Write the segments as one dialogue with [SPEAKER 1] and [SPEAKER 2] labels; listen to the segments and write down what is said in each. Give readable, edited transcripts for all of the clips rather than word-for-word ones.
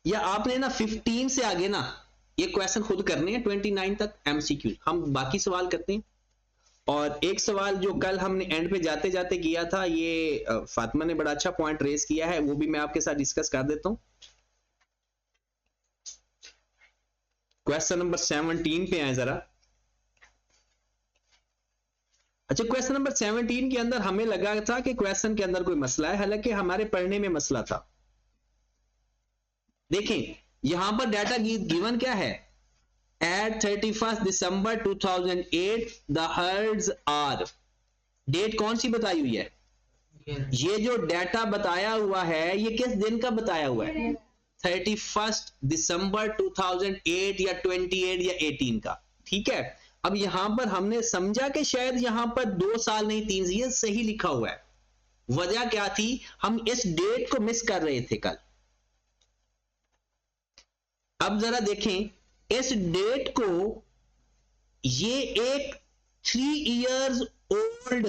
[SPEAKER 1] या आपने ना 15 से आगे ना ये क्वेश्चन खुद करने हैं, 29 तक एमसीक्यू, हम बाकी सवाल करते हैं। और एक सवाल जो कल हमने एंड पे जाते जाते किया था, ये फातिमा ने बड़ा अच्छा पॉइंट रेज किया है, वो भी मैं आपके साथ डिस्कस कर देता हूं। क्वेश्चन नंबर 17 पे आए जरा। अच्छा, क्वेश्चन नंबर 17 के अंदर हमें लगा था कि क्वेश्चन के अंदर कोई मसला है, हालांकि हमारे पढ़ने में मसला था। देखें यहां पर डाटा गिवन क्या है, at 31 December 2008 the herds are, date कौन सी बताई हुई है, ये जो डाटा बताया हुआ है ये किस दिन का बताया हुआ है, 31 दिसंबर 2008 या 28 या 18 का। ठीक है, अब यहां पर हमने समझा कि शायद यहां पर 2 साल नहीं 3, ये सही लिखा हुआ है। वजह क्या थी, हम इस डेट को मिस कर रहे थे कल। अब जरा देखें इस डेट को, ये एक 3 इयर्स ओल्ड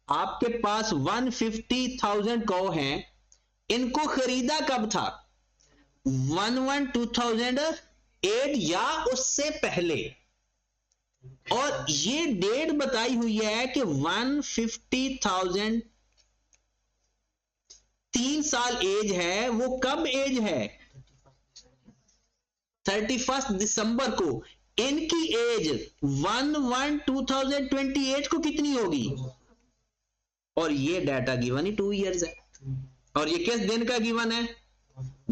[SPEAKER 1] आपके पास 150,000 कौ हैं, इनको खरीदा कब था, 1/1/2008 या उससे पहले। और ये डेट बताई हुई है कि 150,000 3 साल एज है, वो कब एज है, 31 दिसंबर को। इनकी एज 1/1/2028 को कितनी होगी, और ये डाटा गिवन ही 2 इयर्स है, और ये किस दिन का गिवन है,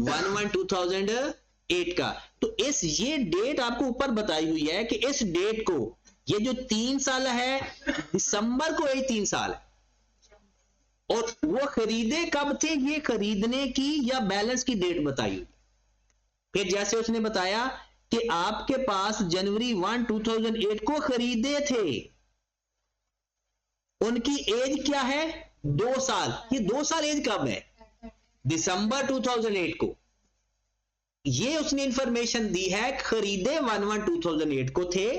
[SPEAKER 1] 1/1/2008 का। तो इस ये डेट आपको ऊपर बताई हुई है कि इस डेट को, ये जो 3 साल है, दिसंबर को ये 3 साल है, और वो खरीदे कब थे, ये खरीदने की या बैलेंस की डेट बताई हुई। फिर जैसे उसने बताया कि आपके पास जनवरी 1 2008 को खरीदे थे, उनकी एज क्या है, 2 साल। ये 2 साल एज कब है, दिसंबर 2008 को। ये उसने इंफॉर्मेशन दी है, खरीदे 1/1/2008 को थे,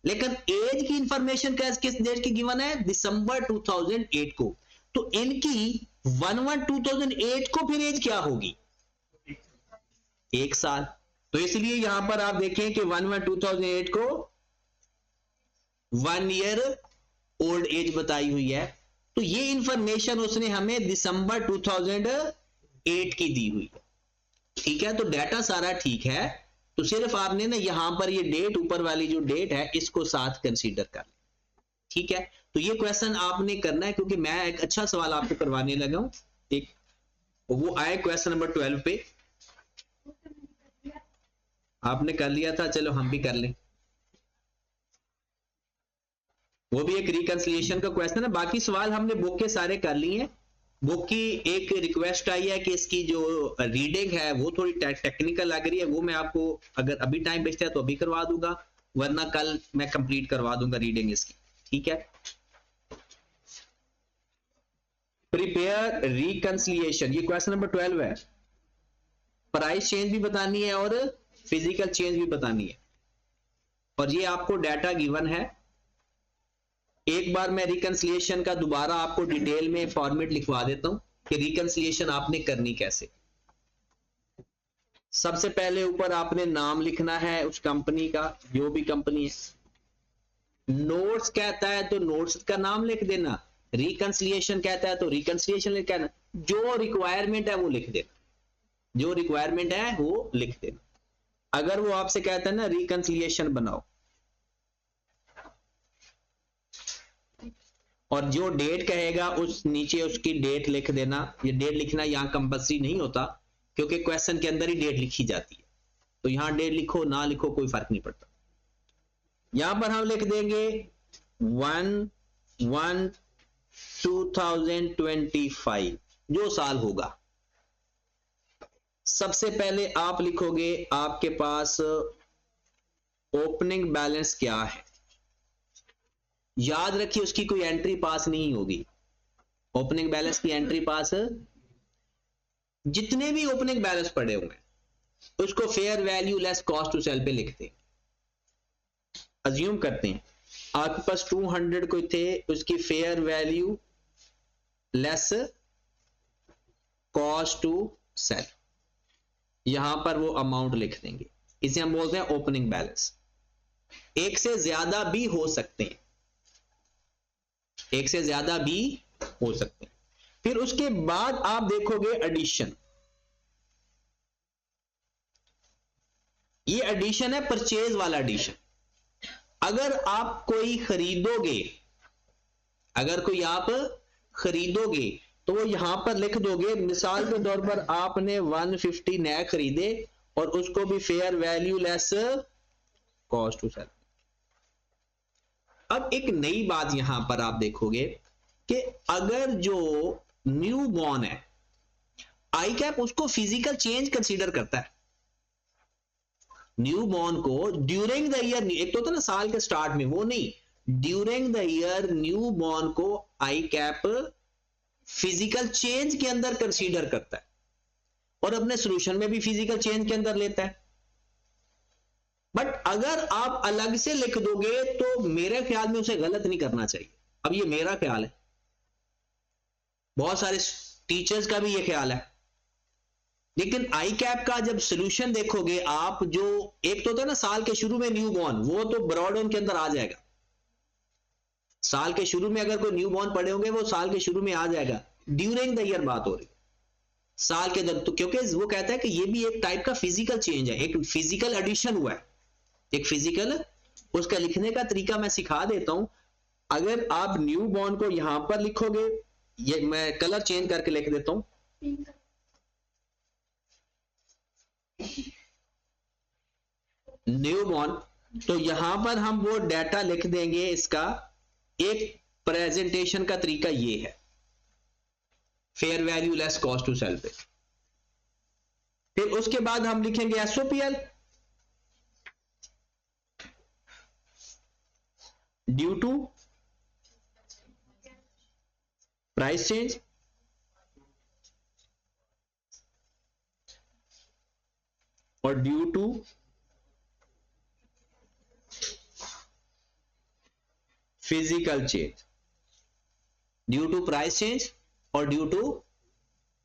[SPEAKER 1] लेकिन एज की इंफॉर्मेशन किस डेट की गिवन है, दिसंबर 2008 को। तो इनकी 1/1/2008 को फिर एज क्या होगी, 1 साल। तो इसलिए यहां पर आप देखें कि 1/1/2008 को 1 ईयर ओल्ड एज बताई हुई है। तो ये इंफॉर्मेशन उसने हमें दिसंबर 2008 की दी हुई है। ठीक है, तो डाटा सारा ठीक है, तो सिर्फ आपने ना यहां पर ये डेट, ऊपर वाली जो डेट है, इसको साथ कंसीडर कर लें। ठीक है, तो ये क्वेश्चन आपने करना है, क्योंकि मैं एक अच्छा सवाल आपको करवाने लगा हूं। एक वो आए क्वेश्चन नंबर 12 पे, आपने कर लिया था, चलो हम भी कर लें। वो भी एक रिकंसिलिएशन का क्वेश्चन है। बाकी सवाल हमने बुक के सारे कर लिए हैं। बुक की एक रिक्वेस्ट आई है कि इसकी जो रीडिंग है वो थोड़ी टेक्निकल लग रही है, वो मैं आपको अगर अभी टाइम बचता है तो अभी करवा दूंगा, वरना कल मैं कंप्लीट करवा दूंगा रीडिंग इसकी। ठीक है, प्रिपेयर रिकंसिलिएशन, ये क्वेश्चन नंबर 12 है। प्राइस चेंज भी बतानी है और फिजिकल चेंज भी बतानी है, और ये आपको डाटा गिवन है। एक बार मैं रिकंसिलिएशन का दोबारा आपको डिटेल में फॉर्मेट लिखवा देता हूं कि रिकंसिलिएशन आपने करनी कैसे। सबसे पहले ऊपर आपने नाम लिखना है उस कंपनी का, जो भी कंपनी है। नोट्स कहता है तो नोट्स का नाम लिख देना, रिकंसिलिएशन कहता है तो रिकंसिलिएशन लिख देना, जो रिक्वायरमेंट है वो लिख देना, जो रिक्वायरमेंट है वो लिख देना। अगर वो आपसे कहता है ना रिकंसिलिएशन बनाओ, और जो डेट कहेगा उस नीचे उसकी डेट लिख देना। ये डेट लिखना यहां कंपल्सरी नहीं होता, क्योंकि क्वेश्चन के अंदर ही डेट लिखी जाती है, तो यहां डेट लिखो ना लिखो कोई फर्क नहीं पड़ता। यहां पर हम लिख देंगे 1/1/2025, जो साल होगा। सबसे पहले आप लिखोगे आपके पास ओपनिंग बैलेंस क्या है। याद रखिए उसकी कोई एंट्री पास नहीं होगी, ओपनिंग बैलेंस की एंट्री पास, जितने भी ओपनिंग बैलेंस पड़े हुए उसको fair value less cost to sell पे लिखते हैं। अज्यूम करते हैं आपके पास 200 कोई थे, उसकी fair value less cost to sell, यहां पर वो अमाउंट लिख देंगे, इसे हम बोलते हैं ओपनिंग बैलेंस। एक से ज्यादा भी हो सकते हैं, एक से ज्यादा भी हो सकते हैं। फिर उसके बाद आप देखोगे एडिशन, ये एडिशन है परचेज वाला एडिशन। अगर आप कोई खरीदोगे, अगर कोई आप खरीदोगे तो वो यहां पर लिख दोगे, मिसाल के तौर पर आपने 150 नए खरीदे और उसको भी fair value less cost to sell. अब एक नई बात यहां पर आप देखोगे कि अगर जो न्यू बॉर्न है, आई कैप उसको फिजिकल चेंज कंसीडर करता है। न्यू बॉर्न को ड्यूरिंग द ईयर, एक तो होता है ना साल के स्टार्ट में, वो नहीं, during the year new born को आई कैप फिजिकल चेंज के अंदर कंसीडर करता है और अपने सॉल्यूशन में भी फिजिकल चेंज के अंदर लेता है। बट अगर आप अलग से लिख दोगे तो मेरे ख्याल में उसे गलत नहीं करना चाहिए। अब ये मेरा ख्याल है, बहुत सारे टीचर्स का भी ये ख्याल है, लेकिन आई कैप का जब सोल्यूशन देखोगे आप, जो एक तो होता है ना साल के शुरू में न्यू बॉर्न, वो तो ब्रॉडऑन के अंदर आ जाएगा। साल के शुरू में अगर कोई न्यू बॉर्न पढ़े होंगे वो साल के शुरू में आ जाएगा। ड्यूरिंग द ईयर बात हो रही साल के जब, तो क्योंकि वो कहता है कि ये भी एक टाइप का फिजिकल चेंज है, एक फिजिकल एडिशन हुआ है, एक फिजिकल। उसका लिखने का तरीका मैं सिखा देता हूं। अगर आप न्यू बॉर्न को यहां पर लिखोगे, ये मैं कलर चेंज करके लिख देता हूं, न्यू बॉर्न, तो यहां पर हम वो डाटा लिख देंगे। इसका एक प्रेजेंटेशन का तरीका ये है, fair value less cost to sell पे। फिर उसके बाद हम लिखेंगे SOPL, due to price change, और due to physical change, due to price change और ड्यू टू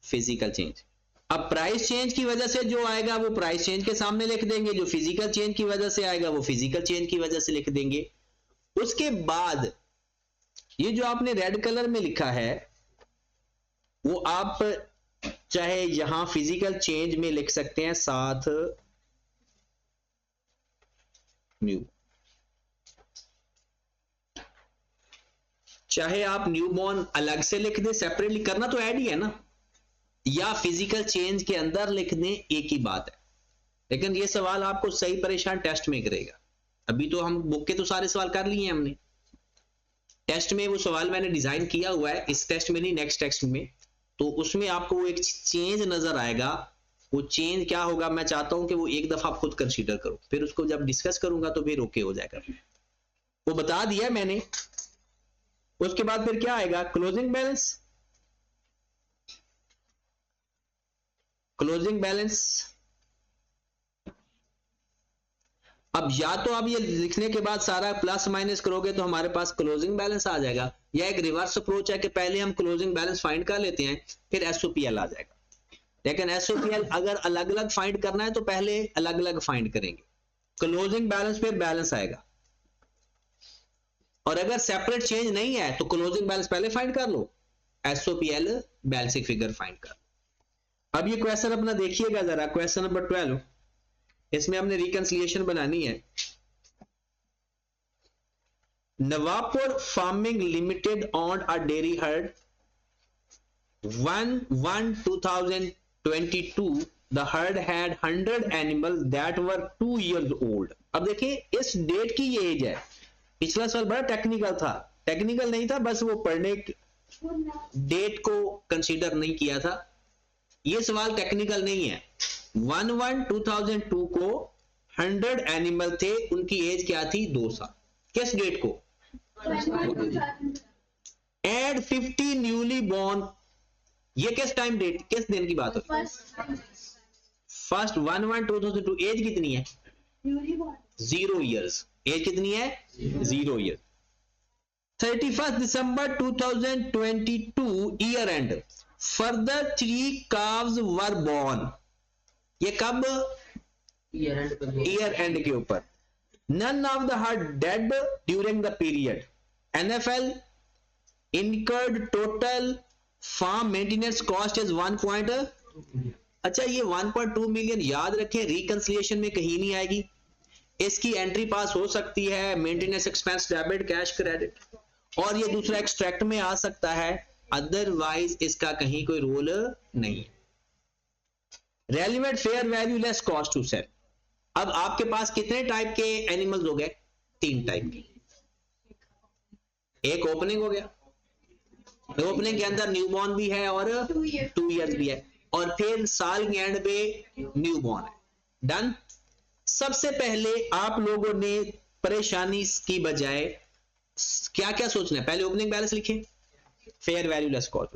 [SPEAKER 1] फिजिकल चेंज। अब प्राइस चेंज की वजह से जो आएगा वो प्राइस चेंज के सामने लिख देंगे, जो फिजिकल चेंज की वजह से आएगा वो फिजिकल चेंज की वजह से लिख देंगे। उसके बाद ये जो आपने रेड कलर में लिखा है वो आप चाहे यहां फिजिकल चेंज में लिख सकते हैं साथ न्यू, चाहे आप न्यू बॉर्न अलग से लिख दे, सेपरेटली करना तो ऐड ही है ना, या फिजिकल चेंज के अंदर लिख दें, एक ही बात है। लेकिन ये सवाल आपको सही परेशान टेस्ट में करेगा। अभी तो हम बुक के तो सारे सवाल कर लिए हैं हमने, टेस्ट में वो सवाल मैंने डिजाइन किया हुआ है, इस टेस्ट में नहीं नेक्स्ट टेस्ट में, तो उसमें आपको वो एक चेंज नजर आएगा। वो चेंज क्या होगा, मैं चाहता हूं कि वो एक दफा खुद कंसीडर करो, फिर उसको जब डिस्कस करूंगा तो फिर ओके हो जाएगा। वो बता दिया मैंने। उसके बाद फिर क्या आएगा, क्लोजिंग बैलेंस। क्लोजिंग बैलेंस, अब या तो आप ये लिखने के बाद सारा प्लस माइनस करोगे तो हमारे पास क्लोजिंग बैलेंस आ जाएगा, या एक रिवर्स अप्रोच है कि पहले हम क्लोजिंग बैलेंस फाइंड कर लेते हैं फिर एसओपीएल आ जाएगा। लेकिन एसओपीएल अगर अलग अलग फाइंड करना है तो पहले अलग अलग फाइंड करेंगे, क्लोजिंग बैलेंस फिर बैलेंस आएगा। और अगर सेपरेट चेंज नहीं है तो क्लोजिंग बैलेंस पहले फाइंड कर लो, एसओपीएल बैलेंसिंग फिगर फाइंड कर। अब ये क्वेश्चन अपना देखिएगा जरा, क्वेश्चन नंबर 12, इसमें हमने रिकंसिलिएशन बनानी है। Navapur farming limited on a dairy heard 1/1/2022 the herd had 100 animals that were 2 years old। अब देखिए इस डेट की ये एज है। पिछला सवाल बड़ा टेक्निकल था, टेक्निकल नहीं था, बस वो पढ़ने डेट को कंसीडर नहीं किया था। ये सवाल टेक्निकल नहीं है। 1/1/2002 को 100 एनिमल थे, उनकी एज क्या थी, 2 साल। किस डेट को, एड 50 न्यूली बॉर्न, ये किस टाइम डेट, किस दिन की बात हो रही है, फर्स्ट 1/1/2002। एज कितनी है, 0 ईयर्स। एज कितनी है, 0 year. 31 December 2022 year and, further 3 calves were born। ये कब? ईयर एंड के ऊपर। None of the herd dead during the period. NFL incurred total farm maintenance cost is 1. अच्छा, ये 1.2 मिलियन याद रखें, रिकंसिलिएशन में कहीं नहीं आएगी। इसकी एंट्री पास हो सकती है maintenance expense debit cash credit, और ये दूसरा एक्सट्रैक्ट में आ सकता है, अदरवाइज इसका कहीं कोई रोल नहीं है। Relevant fair value less cost to sell. अब आपके पास कितने टाइप के एनिमल्स हो गए? 3 टाइप के। एक ओपनिंग हो गया, ओपनिंग के अंदर न्यूबॉर्न भी है और 2 इयर्स भी है, और फिर साल के एंड पे न्यूबॉर्न है। डन। सबसे पहले आप लोगों ने परेशानी की बजाय क्या क्या सोचना है? पहले ओपनिंग बैलेंस लिखें, fair value less cost.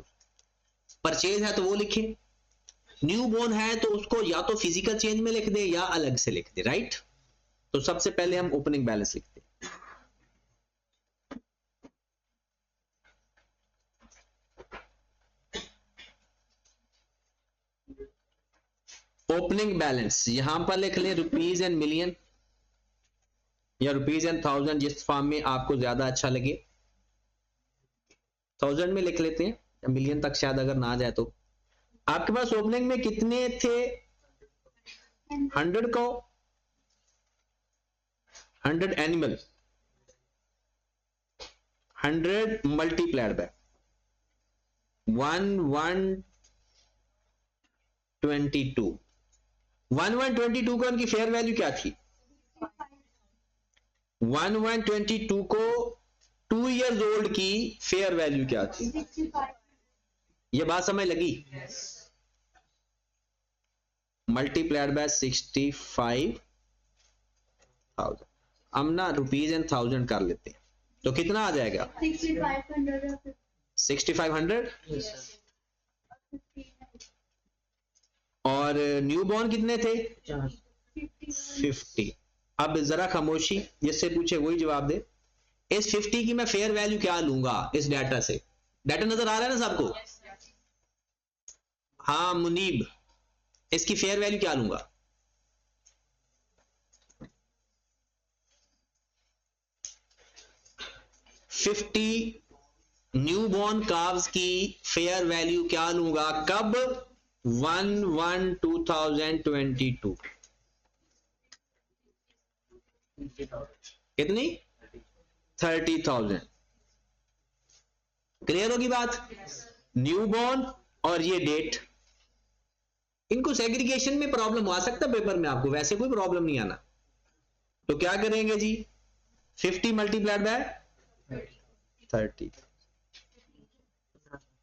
[SPEAKER 1] Purchase है तो वो लिखें, न्यूबॉर्न है तो उसको या तो फिजिकल चेंज में लिख दें या अलग से लिख दें, राइट? तो सबसे पहले हम ओपनिंग बैलेंस लिखते हैं। ओपनिंग बैलेंस यहां पर लिख लें रुपीज एंड मिलियन या रुपीज एंड 1000, जिस फॉर्म में आपको ज्यादा अच्छा लगे। 1000 में लिख लेते हैं, या मिलियन तक शायद अगर ना जाए तो। आपके पास ओपनिंग में कितने थे? 100 को 100 एनिमल, 100 मल्टीप्लाइड बाय 1122। 1122 को उनकी फेयर वैल्यू क्या थी? 1122 को 2 इयर्स ओल्ड की फेयर वैल्यू क्या थी? ये बात समझ लगी? Multiplied by 65,000। हम ना रुपीज एंड 1000 कर लेते हैं, तो कितना आ जाएगा? 6500। और न्यूबॉर्न कितने थे? 50। अब जरा खामोशी, जिससे पूछे वही जवाब दे। इस 50 की मैं फेयर वैल्यू क्या लूंगा इस डाटा से? डाटा नजर आ रहा है ना सबको? हाँ मुनीब, इसकी फेयर वैल्यू क्या लूंगा? न्यूबॉर्न काव्स की फेयर वैल्यू क्या लूंगा? कब? 1/1/2022। कितनी? 30,000। क्लियर होगी बात? न्यूबॉर्न और ये डेट, इनको सेग्रीगेशन में प्रॉब्लम आ सकता है पेपर में, आपको वैसे कोई प्रॉब्लम नहीं आना। तो क्या करेंगे जी? 50 मल्टीप्लाइड बाय 30,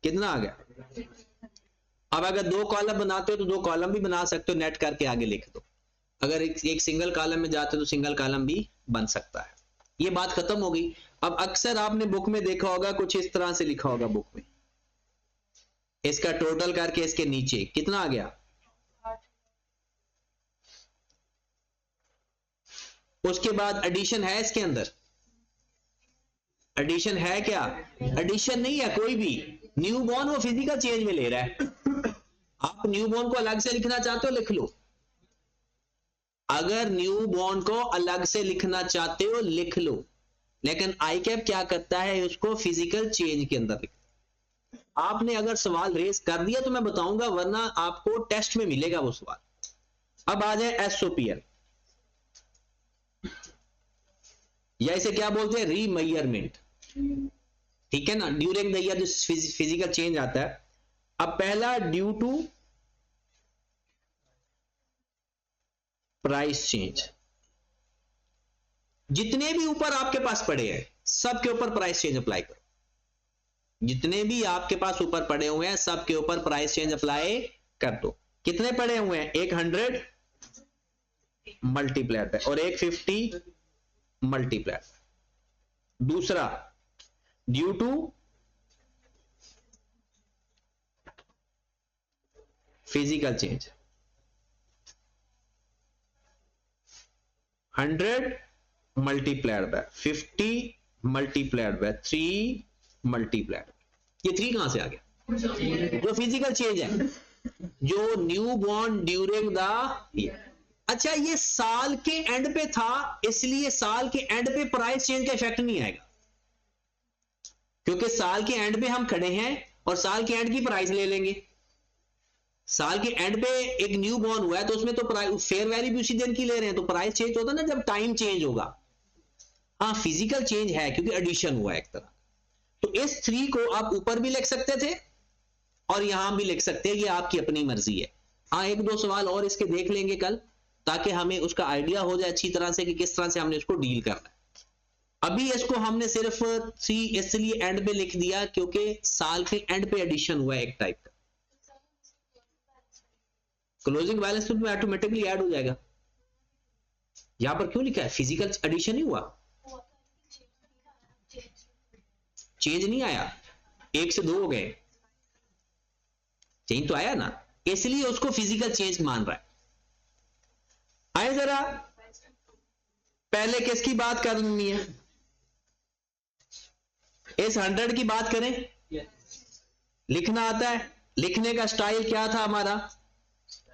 [SPEAKER 1] कितना आ गया? अब अगर 2 कॉलम बनाते हो तो 2 कॉलम भी बना सकते हो, नेट करके आगे लिख दो। अगर एक सिंगल कॉलम में जाते हो तो सिंगल कॉलम भी बन सकता है। ये बात खत्म हो गई। अब अक्सर आपने बुक में देखा होगा, कुछ इस तरह से लिखा होगा बुक में, इसका टोटल करके इसके नीचे कितना आ गया? उसके बाद एडिशन है इसके अंदर? एडिशन है क्या? एडिशन नहीं है कोई भी। न्यूबॉर्न वो फिजिकल चेंज में ले रहा है। आप न्यूबॉर्न को अलग से लिखना चाहते हो लिख लो, अगर न्यूबॉर्न को अलग से लिखना चाहते हो लिख लो, लेकिन आईकैप क्या करता है? उसको फिजिकल चेंज के अंदर लिखता है। आपने अगर सवाल रेस कर दिया तो मैं बताऊंगा, वरना आपको टेस्ट में मिलेगा वो सवाल। अब आ जाए एसओपीएल, या इसे क्या बोलते हैं? रीमेजरमेंट। ठीक है ना? ड्यूरिंग द ईयर जो फिजिकल चेंज आता है। अब पहला ड्यू टू प्राइस चेंज। जितने भी ऊपर आपके पास पड़े हैं सबके ऊपर प्राइस चेंज अप्लाई करो। जितने भी आपके पास ऊपर पड़े हुए हैं सबके ऊपर प्राइस चेंज अप्लाई कर दो। कितने पड़े हुए हैं? एक 100 मल्टीप्लाइड बाय और एक 50 मल्टीप्लाइड। दूसरा due to physical change, 100 multiplied by 50 multiplied by 3 multiplied. ये 3 कहां से आ गया? जो फिजिकल चेंज है। जो new born during the year. अच्छा, ये साल के एंड पे था, इसलिए साल के एंड पे प्राइस चेंज का इफेक्ट नहीं आएगा, क्योंकि साल के एंड पे हम खड़े हैं और साल के एंड की प्राइस ले लेंगे। साल के एंड पे एक न्यू बॉर्न हुआ है तो उसमें तो फेयर वैल्यू भी उसी दिन की ले रहे हैं, तो प्राइस चेंज होता ना जब टाइम चेंज होगा। हाँ, फिजिकल चेंज है क्योंकि एडिशन हुआ है एक तरह। तो इस 3 को आप ऊपर भी लिख सकते थे और यहां भी लिख सकते हैं, ये आपकी अपनी मर्जी है। हाँ, 1-2 सवाल और इसके देख लेंगे कल, ताकि हमें उसका आइडिया हो जाए अच्छी तरह से कि किस तरह से हमने इसको डील करना है। अभी इसको हमने सिर्फ 3 इसलिए एंड पे लिख दिया क्योंकि साल के एंड पे एडिशन हुआ है एक टाइप का। क्लोजिंग बैलेंस में ऑटोमेटिकली ऐड हो जाएगा। यहां पर क्यों लिखा है? फिजिकल एडिशन ही हुआ, चेंज नहीं आया, 1 से 2 हो गए, चेंज तो आया ना, इसलिए उसको फिजिकल चेंज मान रहा है। आए जरा पहले किसकी बात करनी है? इस 100 की बात करें। लिखना आता है? लिखने का स्टाइल क्या था हमारा?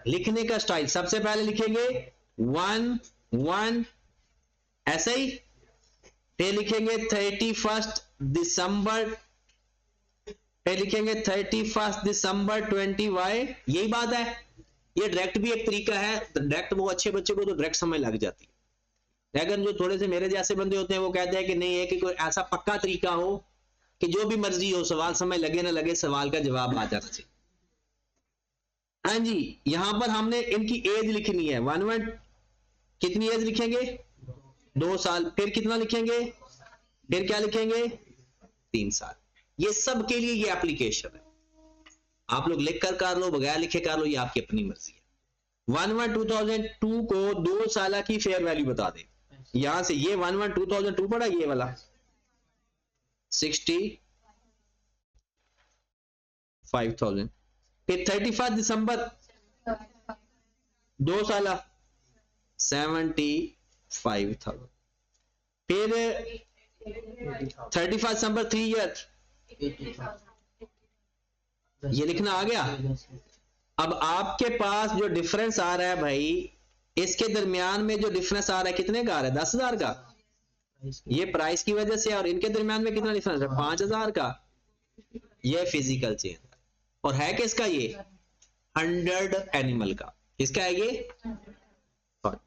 [SPEAKER 1] लिखने का स्टाइल सबसे पहले लिखेंगे 1 1 ऐसे ही, फिर लिखेंगे 31 दिसंबर, फिर लिखेंगे 31 दिसंबर 20Y। यही बात है। ये डायरेक्ट भी एक तरीका है, डायरेक्ट वो अच्छे बच्चे को तो डायरेक्ट समझ लग जाती है, लेकिन जो थोड़े से मेरे जैसे बंदे होते हैं वो कहते हैं कि नहीं है कि कोई ऐसा पक्का तरीका हो कि जो भी मर्जी हो, सवाल समझ लगे ना लगे, सवाल का जवाब आ जाना चाहिए। हाँ जी, यहां पर हमने इनकी एज लिखनी है। 1 कितनी एज लिखेंगे? 2 साल। फिर कितना लिखेंगे? फिर क्या लिखेंगे? 3 साल। ये सब के लिए ये एप्लीकेशन है, आप लोग लिख कर लो, बगैर लिखे कर लो, ये आपकी अपनी मर्जी है। 1/1/2002 को 2 साल की फेयर वैल्यू बता दे। यहां से ये 1/1/2002 पड़ा, ये वाला 65,000। फिर 31 दिसंबर 2 साल 75,000। फिर 31 दिसंबर 3 ईयर, ये लिखना आ गया। अब आपके पास जो डिफरेंस आ रहा है भाई, इसके दरमियान में जो डिफरेंस आ रहा है कितने का आ रहा है? 10,000 का। ये प्राइस की वजह से, और इनके दरमियान में कितना डिफरेंस है? 5,000 का। ये फिजिकल चेंज और है किसका? ये 100 एनिमल का। किसका है ये?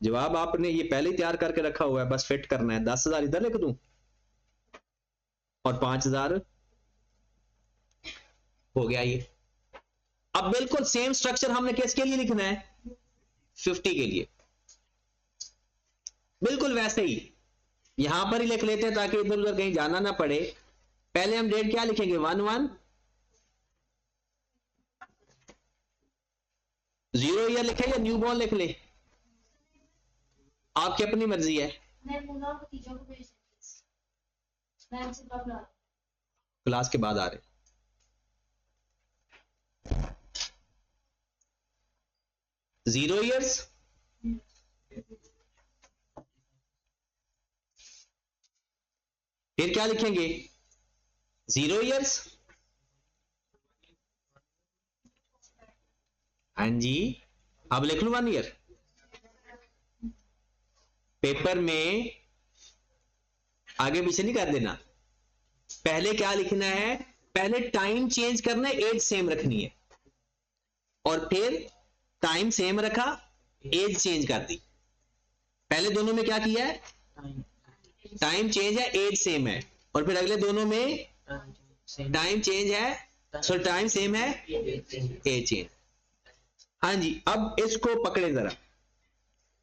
[SPEAKER 1] जवाब आपने ये पहले ही तैयार करके रखा हुआ है, बस फिट करना है। 10,000 इधर लिख दूं और 5,000 हो गया ये। अब बिल्कुल सेम स्ट्रक्चर हमने किसके लिए लिखना है? 50 के लिए। बिल्कुल वैसे ही यहां पर ही लिख लेते हैं ताकि इधर उधर कहीं जाना ना पड़े। पहले हम डेट क्या लिखेंगे? 1/1 0 ईयर लिखे या न्यू बॉर्न लिख ले, आपकी अपनी मर्जी है। क्लास के बाद आ रहे 0 ईयर्स, फिर क्या लिखेंगे? 0 ईयर्स। हाँ जी, अब लिख लूं 1 ईयर। पेपर में आगे पीछे नहीं कर देना। पहले क्या लिखना है? पहले टाइम चेंज करना है, एज सेम रखनी है, और फिर टाइम सेम रखा, एज चेंज कर दी। पहले दोनों में क्या किया है? टाइम चेंज है, एज सेम है, और फिर अगले दोनों में टाइम चेंज है, सो टाइम सेम है, एज चेंज। हाँ जी, अब इसको पकड़े जरा,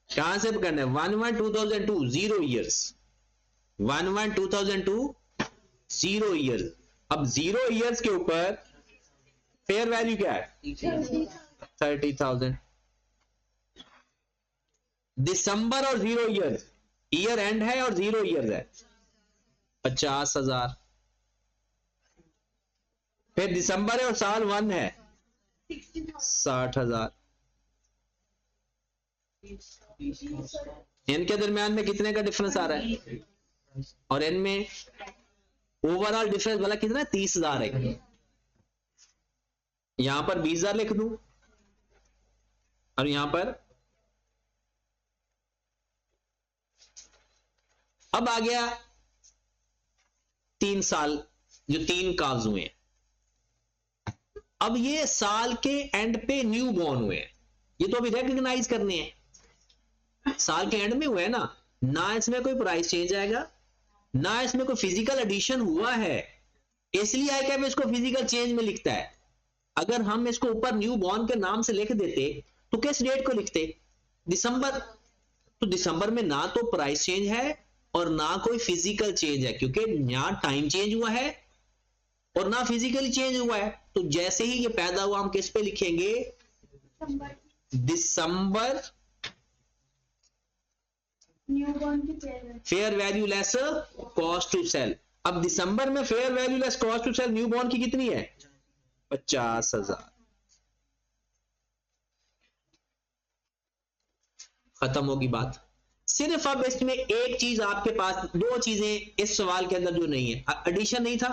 [SPEAKER 1] कहां से पकड़ना है? 1/1/2002 0 ईयर्स। 1/1/2002 0 ईयर्स। अब 0 ईयर्स के ऊपर फेयर वैल्यू क्या है? 30,000। दिसंबर और 0 ईयर्स, ईयर एंड है और 0 ईयर्स है, 50,000। फिर दिसंबर है और साल 1 है, 60,000। इनके दरमियान में कितने का डिफरेंस आ रहा है? और इनमें ओवरऑल डिफरेंस वाला कितना है? 30,000 है। यहां पर 20,000 लिख दूं और यहां पर अब आ गया 3 साल, जो 3 काज हुए हैं। अब ये साल के एंड पे न्यू बॉर्न हुए हैं, ये तो अभी रिकॉग्नाइज करने हैं। साल के एंड में हुए हैं ना इसमें कोई प्राइस चेंज आएगा, ना इसमें कोई फिजिकल एडिशन हुआ है, इसलिए आई कैप इसको फिजिकल चेंज में लिखता है। अगर हम इसको ऊपर न्यू बॉर्न के नाम से लिख देते तो किस डेट को लिखते? दिसंबर। तो दिसंबर में ना तो प्राइस चेंज है और ना कोई फिजिकल चेंज है, क्योंकि यहां टाइम चेंज हुआ है और ना फिजिकली चेंज हुआ है। तो जैसे ही ये पैदा हुआ हम किस पे लिखेंगे? दिसंबर fair value less cost to sell. अब दिसंबर में fair value less cost to sell newborn की कितनी है? 50,000। खत्म होगी बात। सिर्फ अब इसमें एक चीज आपके पास, 2 चीजें इस सवाल के अंदर जो नहीं है, एडिशन नहीं था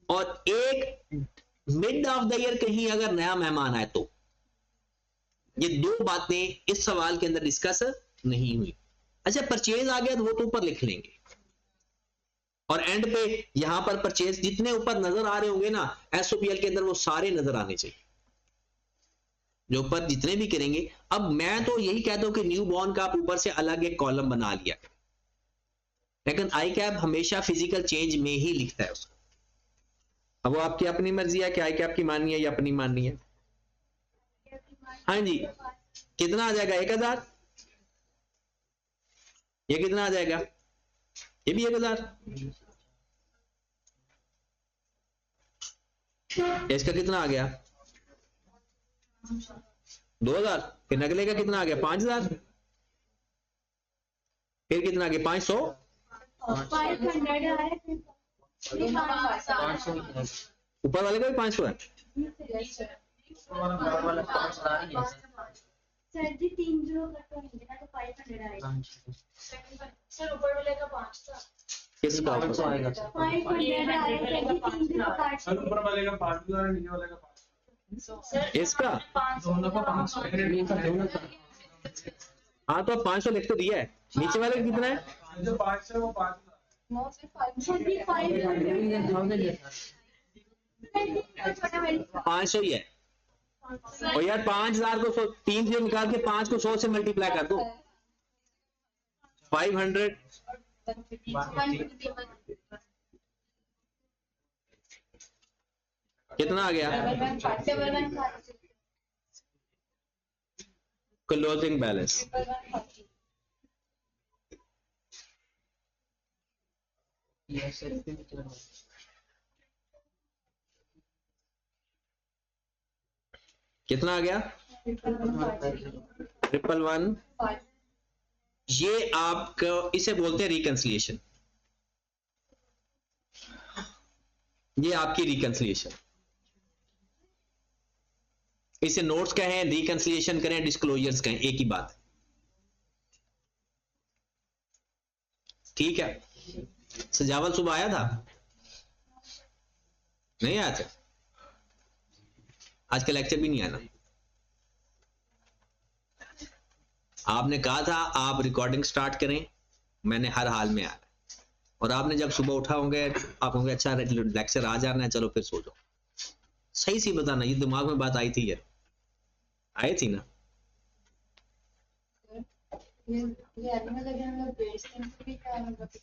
[SPEAKER 1] और एक मिड ऑफ द ईयर कहीं अगर नया मेहमान आए तो। ये 2 बातें इस सवाल के अंदर डिस्कस नहीं हुई। अच्छा, परचेज आ गया तो वो तो ऊपर लिख लेंगे और एंड पे यहां पर परचेज जितने ऊपर नजर आ रहे होंगे ना एसओपीएल के अंदर, वो सारे नजर आने चाहिए जो ऊपर जितने भी करेंगे। अब मैं तो यही कहता हूं कि न्यू बॉर्न का आप ऊपर से अलग एक कॉलम बना लिया, लेकिन आई कैप हमेशा फिजिकल चेंज में ही लिखता है उसको। अब वो आपकी अपनी मर्जी है कि आई कैप की माननी है या अपनी माननी है। हाँ जी, कितना आ जाएगा? 1000। ये कितना आ जाएगा? ये भी 1000। इसका कितना आ गया? 2000। फिर अगले का कितना आ गया? 5000। फिर कितना आ गया? 500। ऊपर वाले का भी 500 है।
[SPEAKER 2] सर जी 3 जीरो तो 500 आएगा। सर ऊपर वाले का 5 था।
[SPEAKER 1] किसका
[SPEAKER 2] आएगा? 500 आएगा। सर ऊपर वाले का
[SPEAKER 3] 5000 है, नीचे वाले का 500।
[SPEAKER 1] इसका
[SPEAKER 3] दोनों का 500 है।
[SPEAKER 1] हाँ तो 500 लिख तो दिया है। नीचे वाले का कितना है?
[SPEAKER 3] जो 500 है वो 5000।
[SPEAKER 1] 500 ही है। और यार 5000 को 3 से निकाल के 5 को 100 से मल्टीप्लाई कर दो। 500 कितना आ गया? Closing balance. कितना आ गया? 111। ये आपको इसे बोलते हैं रिकंसिलिएशन। ये आपकी रिकंसिलिएशन। इसे नोट्स कहें, रिकंसिलिएशन करें, डिस्क्लोजर्स कहें, एक ही बात। ठीक है। सजावल सुबह आया था? नहीं आया था? आज का लेक्चर भी नहीं आना। आपने कहा था आप रिकॉर्डिंग स्टार्ट करें, मैंने हर हाल में आना। और आपने जब सुबह उठा होंगे आप होंगे अच्छा लेक्चर आ जाना है, चलो फिर सो जाओ। सही सी बताना, ये दिमाग में बात आई थी यार, आई थी ना?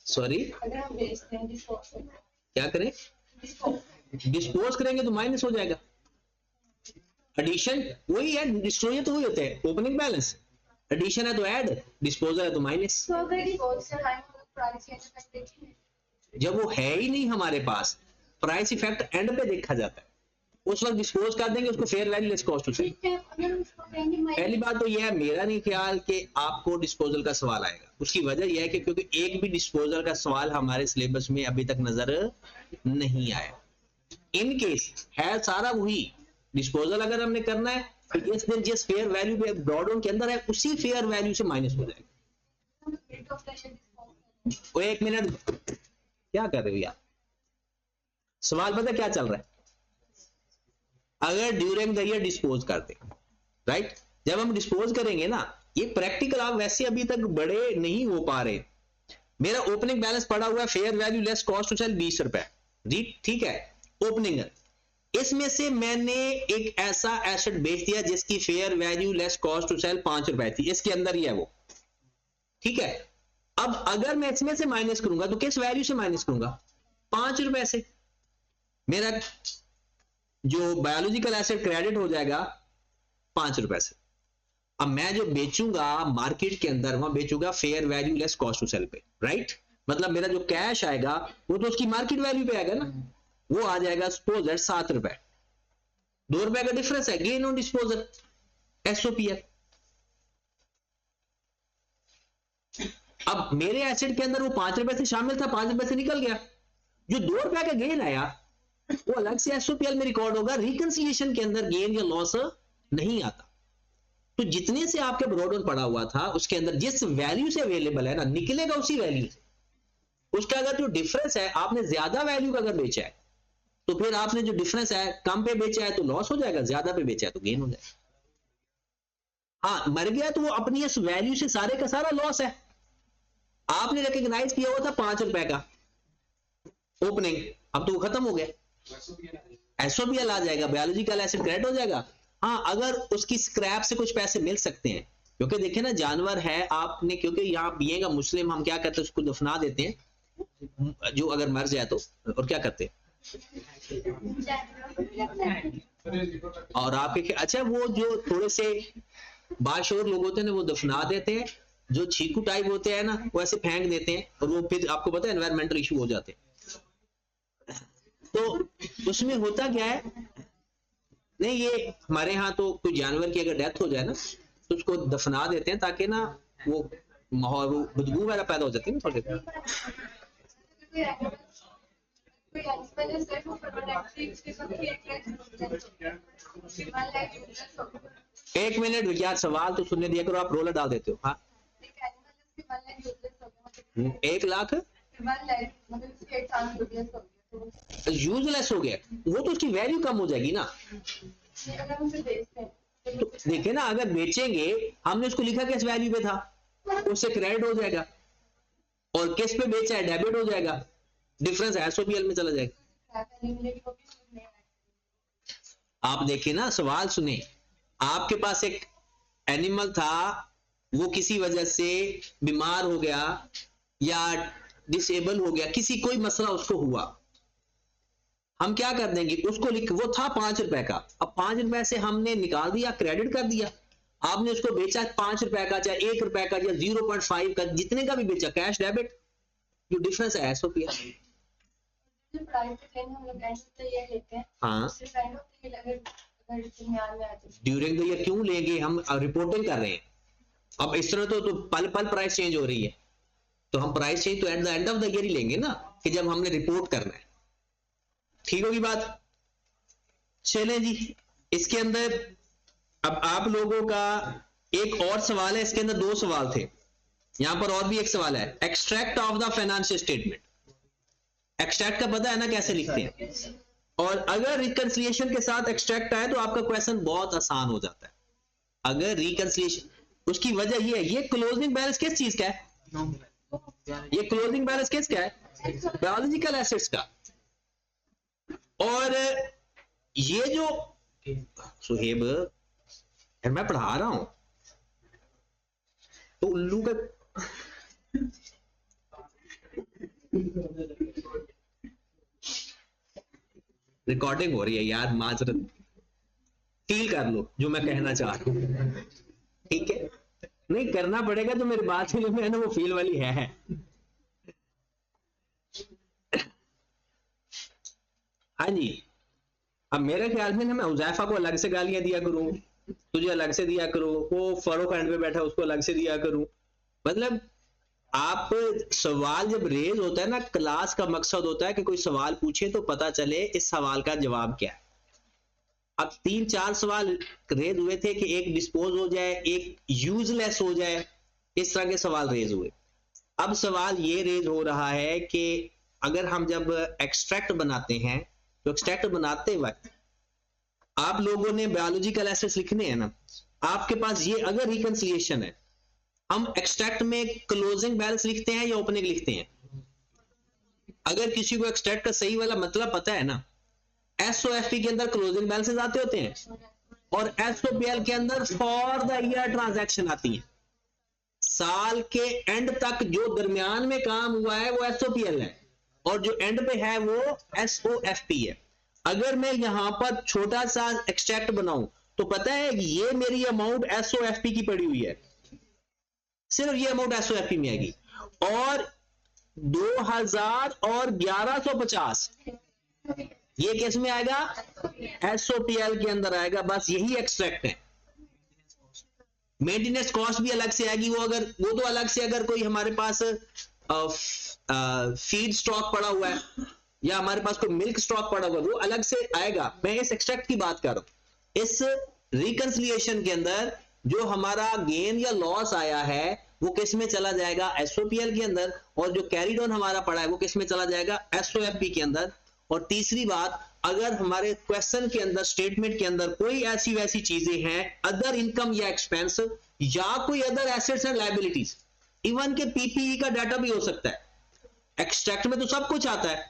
[SPEAKER 1] सॉरी, क्या करें? डिस्पोज करेंगे तो माइनस हो जाएगा। एडिशन वही है, डिस्ट्रॉय तो वही होते हैं, ओपनिंग बैलेंस। एडिशन है तो ऐड, डिस्पोजल है तो माइनस। जब वो है ही नहीं हमारे पास, प्राइस इफेक्ट एंड पे देखा जाता है, उस वक्त डिस्पोज कर देंगे उसको फेयर वैल्यू लेस कॉस्ट से। पहली बात तो यह है, मेरा नहीं ख्याल कि आपको डिस्पोजल का सवाल आएगा। उसकी वजह यह है कि क्योंकि एक भी डिस्पोजल का सवाल हमारे सिलेबस में अभी तक नजर नहीं आया। इन केस है सारा वही डिस्पोजल, अगर हमने करना है तो इस दिन जिस फेयर वैल्यू पे ब्रॉडऑन के अंदर है उसी फेयर वैल्यू से माइनस हो जाएगा। वो 1 मिनट क्या कर रहे हो यार? सवाल पता क्या चल रहा है? अगर ड्यूरिंग द ईयर डिस्पोज करते राइट। जब हम डिस्पोज करेंगे ना, ये प्रैक्टिकल आप वैसे अभी तक बड़े नहीं हो पा रहे। मेरा ओपनिंग बैलेंस पड़ा हुआ है, fair value less cost to sell 20 रुपए, ठीक है, ओपनिंग है। इसमें से मैंने एक ऐसा एसेट बेच दिया जिसकी fair value less cost to sell 5 रुपए थी, इसके अंदर ही है वो, ठीक है। अब अगर मैं इसमें से माइनस करूंगा तो किस वैल्यू से माइनस करूंगा? 5 रुपए से। मेरा जो बायोलॉजिकल एसेट क्रेडिट हो जाएगा 5 रुपए से। अब मैं जो बेचूंगा मार्केट के अंदर, वहां बेचूंगा fair value less cost to sell पे, राइट। मतलब मेरा जो कैश आएगा वो तो उसकी मार्केट वैल्यू पे आएगा ना, वो आ जाएगा सपोज दैट 7 रुपए, 2 रुपए का डिफरेंस है, गेन ऑन डिस्पोजल, एसओपीएल। अब मेरे एसेट के अंदर वो 5 रुपए से शामिल था, 5 रुपए से निकल गया, जो 2 रुपए का गेन आया वो अलग से एसओपीएल में रिकॉर्ड होगा। रिकंसिलिएशन के अंदर गेन या लॉस नहीं आता। तो जितने से आपके ब्रॉडर पड़ा हुआ था उसके अंदर जिस वैल्यू से अवेलेबल है ना, निकलेगा उसी वैल्यू से। उसका अगर जो डिफरेंस है, आपने ज्यादा वैल्यू का अगर बेचा है तो फिर आपने जो डिफरेंस है, कम पे बेचा है तो लॉस हो जाएगा, ज्यादा पे बेचा है तो गेन हो जाएगा। हाँ, मर गया तो वो अपनी इस वैल्यू से सारे का सारा लॉस है। आपने रिकॉग्नाइज किया हुआ था 5 रुपए का ओपनिंग, अब तो वो खत्म हो गया, एसओपीएल आ जाएगा, बायोलॉजिकल एसेट क्रेडिट हो जाएगा। हाँ, अगर उसकी स्क्रैप से कुछ पैसे मिल सकते हैं, क्योंकि देखिए ना जानवर है, आपने क्योंकि यहाँ पिएगा मुस्लिम, हम क्या करते हैं उसको दफना देते हैं जो अगर मर जाए तो, और क्या करते हैं और आपके अच्छा वो जो थोड़े से बाशोर लोग होते हैं ना वो दफना देते हैं, जो छीकू टाइप होते हैं ना वो ऐसे फेंक देते हैं, और वो फिर आपको पता है एनवायरमेंटल इशू हो जाते हैं। तो उसमें होता क्या है, नहीं ये हमारे यहाँ तो कोई जानवर की अगर डेथ हो जाए ना तो उसको दफना देते हैं ताकि ना वो माहौल, वो बदबू वगैरह पैदा हो जाती है ना थोड़े। एक मिनट भैया, सवाल तो सुनने दिया करो, आप रोलर डाल देते हो। हाँ, 1 लाख यूजलेस हो गया, वो तो उसकी वैल्यू कम हो जाएगी ना। तो देखिए ना, अगर बेचेंगे, हमने उसको लिखा किस वैल्यू पे था, उससे क्रेडिट हो जाएगा, और किस पे बेचा है डेबिट हो जाएगा, डिफरेंस एसओपीएल में चला जाएगा। आप देखिए ना, सवाल सुने, आपके पास एक एनिमल था, वो किसी वजह से बीमार हो गया या डिसेबल हो गया, किसी कोई मसला उसको हुआ, हम क्या कर देंगे उसको लिख, वो था 5 रुपए का, अब 5 रुपए से हमने निकाल दिया, क्रेडिट कर दिया। आपने उसको बेचा 5 रुपए का, चाहे 1 रुपए का, या 0.5 का, जितने का भी बेचा, कैश डेबिट, जो डिफरेंस है एसओपीएल। हाँ, ड्यूरिंग द ईयर क्यों लेंगे, हम रिपोर्टिंग कर रहे हैं। अब इस तरह तो पल पल प्राइस चेंज हो रही है, तो हम प्राइस चेंज तो at the end of the year ही लेंगे ना, कि जब हमने रिपोर्ट करना है। ठीक होगी बात? चलें जी, इसके अंदर अब आप लोगों का एक और सवाल है, इसके अंदर 2 सवाल थे, यहां पर और भी एक सवाल है, extract of the financial statement. Extract का पता है ना कैसे लिखते हैं, और अगर रिकंसिलिएशन के साथ एक्सट्रैक्ट आए तो आपका क्वेश्चन बहुत आसान हो जाता है। अगर रिकंसिलिएशन, उसकी वजह ये है, ये क्लोजिंग बैलेंस किस चीज का है, ये क्लोजिंग बैलेंस किसका है, बायोलॉजिकल एसेट्स का। और ये जो सुहेब, मैं पढ़ा रहा हूं तो उल्लू का रिकॉर्डिंग हो रही है यार, माजरत, फील कर लो जो मैं कहना चाह रहा हूं, ठीक है? नहीं करना पड़ेगा, जो मेरी बात सुनी में है ना वो फील वाली है। हाँ जी, अब मेरे ख्याल में ना मैं हुजैफा को अलग से गालियां दिया करूं, तुझे अलग से दिया करूं, वो फरोख एंड पे बैठा उसको अलग से दिया करूं। मतलब आप सवाल जब रेज होता है ना, क्लास का मकसद होता है कि कोई सवाल पूछे तो पता चले इस सवाल का जवाब क्या है। अब 3-4 सवाल रेज हुए थे कि एक डिस्पोज हो जाए, एक यूजलेस हो जाए, इस तरह के सवाल रेज हुए। अब सवाल ये रेज हो रहा है कि अगर हम जब एक्सट्रैक्ट बनाते हैं तो एक्सट्रैक्ट बनाते वक्त आप लोगों ने बायोलॉजिकल एसेट्स लिखने हैं ना, आपके पास ये अगर रिकंसिलिएशन है, हम एक्सट्रैक्ट में क्लोजिंग बैलेंस लिखते हैं या ओपनिंग लिखते हैं? अगर किसी को एक्सट्रैक्ट का सही वाला मतलब पता है ना, एसओएफपी के अंदर क्लोजिंग बैलेंसेस आते होते हैं और एसओपीएल के अंदर फॉर द ईयर ट्रांजैक्शन आती है। साल के एंड तक जो दरमियान में काम हुआ है वो एसओपीएल है और जो एंड पे है वो एसओएफपी है। अगर मैं यहां पर छोटा सा एक्सट्रैक्ट बनाऊं तो पता है कि ये मेरी अमाउंट एसओएफपी की पड़ी हुई है, सिर्फ ये अमाउंट एसओएफपी में आएगी। और 2000 और 1150 ये किस में आएगा? एसओपीएल के अंदर आएगा। बस यही एक्सट्रैक्ट है। मेंटेनेंस कॉस्ट भी अलग से आएगी, वो तो अलग से, अगर कोई हमारे पास फीड स्टॉक पड़ा हुआ है या हमारे पास कोई मिल्क स्टॉक पड़ा हुआ है वो अलग से आएगा। मैं इस एक्सट्रैक्ट की बात कर रहा हूं। इस रिकंसिलिएशन के अंदर जो हमारा गेन या लॉस आया है वो किस में चला जाएगा? एसओपीएल के अंदर। और जो कैरीड ऑन हमारा पड़ा है वो किस में चला जाएगा? एसओएफपी के अंदर। और तीसरी बात, अगर हमारे क्वेश्चन के अंदर स्टेटमेंट के अंदर कोई ऐसी वैसी चीजें हैं, अदर इनकम या एक्सपेंस या कोई other assets and liabilities, even के पीपीई का डाटा भी हो सकता है। एक्सट्रैक्ट में तो सब कुछ आता है।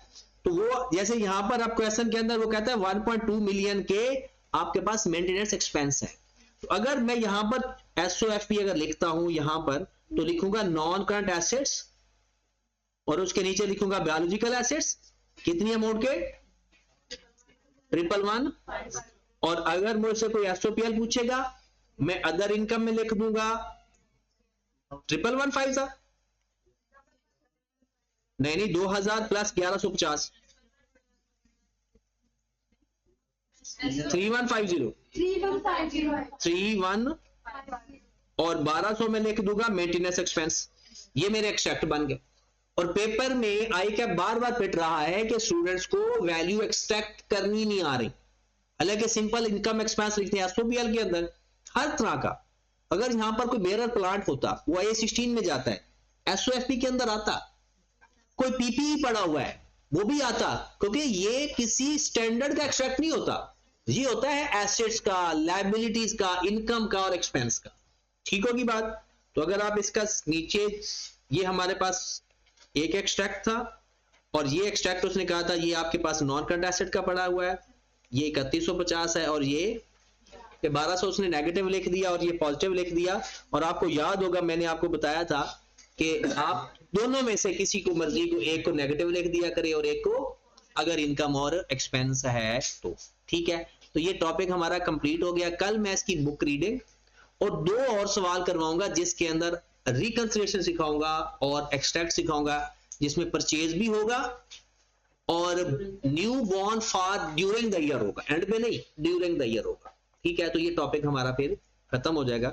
[SPEAKER 1] तो वो जैसे यहां पर आप क्वेश्चन के अंदर वो कहता है 1.2 मिलियन के आपके पास मेंटेनेंस एक्सपेंस है। तो अगर मैं यहां पर एसओएफपी अगर लिखता हूं यहां पर तो लिखूंगा नॉन करंट एसेट्स और उसके नीचे लिखूंगा बायोलॉजिकल एसेट्स। कितनी अमाउंट के? 111। और अगर मुझसे कोई एसओपीएल पूछेगा मैं अदर इनकम में लिख दूंगा 111 था। नहीं 2000 प्लस 1150 3150 31 और 1200 में लिख दूंगा मेंटेनेंस एक्सपेंस। ये मेरे एक्सट्रैक्ट बन गए। और पेपर में आई क्या बार बार पिट रहा है कि स्टूडेंट्स को वैल्यू एक्सट्रैक्ट करनी नहीं आ रही, हालांकि सिंपल इनकम एक्सपेंस लिखते हैं एसओपीएल के अंदर हर तरह का। अगर यहां पर कोई बेरर प्लांट होता वो IA16 में जाता है, एसओएफपी के अंदर आता। कोई पीपीई पड़ा हुआ है वो भी आता, क्योंकि ये किसी स्टैंडर्ड का एक्सट्रैक्ट नहीं होता, ये होता है एसेट्स का, लायबिलिटीज का, इनकम का और एक्सपेंस का। ठीक होगी बात? तो अगर आप इसका नीचे, ये हमारे पास एक एक्सट्रैक्ट था और ये एक्सट्रैक्ट उसने कहा था ये आपके पास नॉन करंट एसेट का पड़ा हुआ है, ये 3150 है और ये 1200 उसने नेगेटिव लिख दिया और ये पॉजिटिव लिख दिया। और आपको याद होगा मैंने आपको बताया था कि आप दोनों में से किसी को मर्जी को एक को नेगेटिव लिख दिया करे और एक को अगर इनकम और एक्सपेंस है तो। ठीक है, तो ये टॉपिक हमारा कंप्लीट हो गया। कल मैं इसकी बुक रीडिंग और 2 और सवाल करवाऊंगा जिसके अंदर रिकंसिलिएशन सिखाऊंगा और एक्सट्रैक्ट सिखाऊंगा, जिसमें परचेज भी होगा और new born for during the year होगा, एंड में नहीं ड्यूरिंग द ईयर होगा। ठीक है, तो ये टॉपिक हमारा फिर खत्म हो जाएगा।